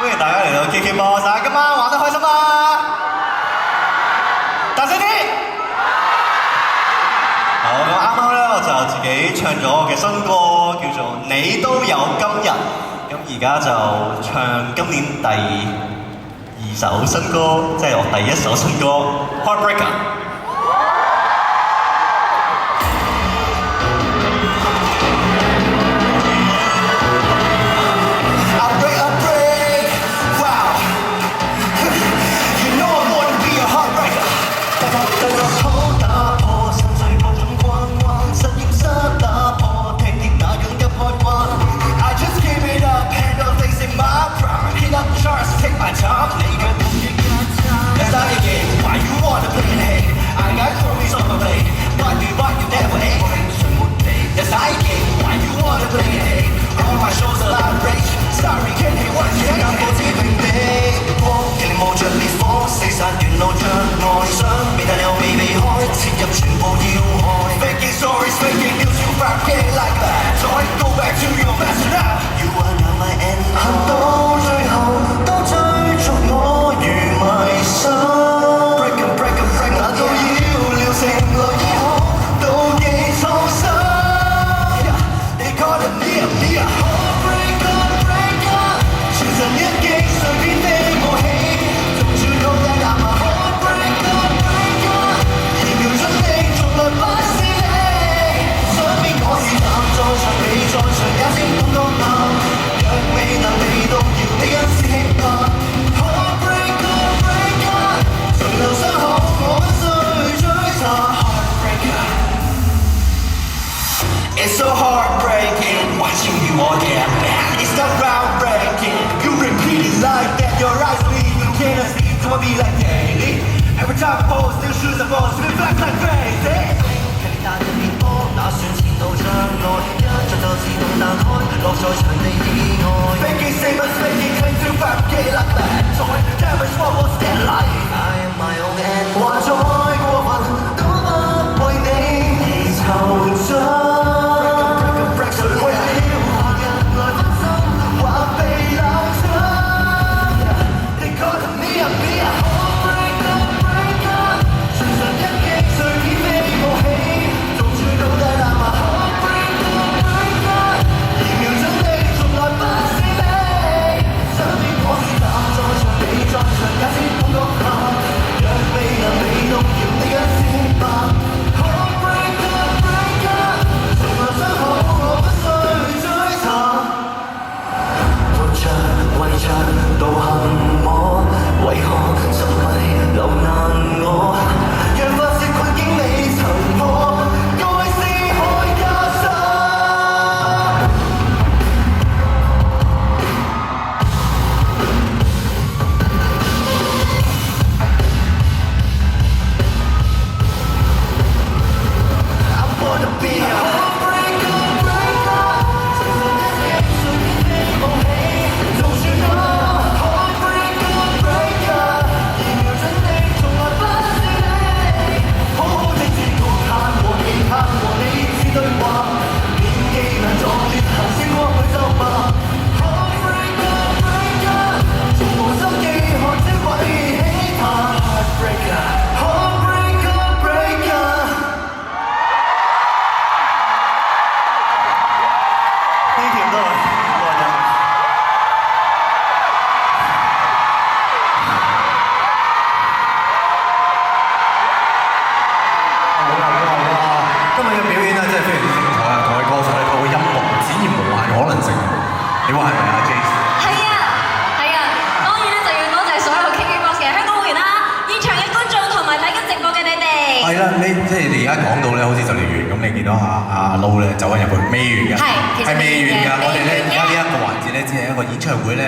歡迎大家嚟到 KKBOX，今晚玩得開心嗎？大聲啲！好，咁啱啱咧我就自己唱咗我嘅新歌，叫做《你都有今日》。咁而家就唱今年第2首新歌，即係我第1首新歌《Heartbreaker》。It's so heartbreaking watching you again. It's so groundbreaking. You repeat it like that. Your eyes bleed. You cannot see. Come on, be like daily. Every time I pose, still shoes and balls. We flex like crazy. 看你打的面波，打算前路障礙，一着就自動彈開，落在場地以外。Faking famous, faking claim to fabricate like bad toy. Damage what was that like? I am my own end. 話再過分都不為你惆悵。你話係咪啊 ，Jace？ 係啊，當然咧就要多謝所有 KKBOX 嘅香港會員啦、現場嘅觀眾同埋睇緊直播嘅你哋。係啦，你即係你而家講到咧，好似就嚟完咁，你見到阿 Low 咧走緊入去，未完㗎，係未完㗎。我哋咧而家呢一個環節咧，只係一個演唱會咧。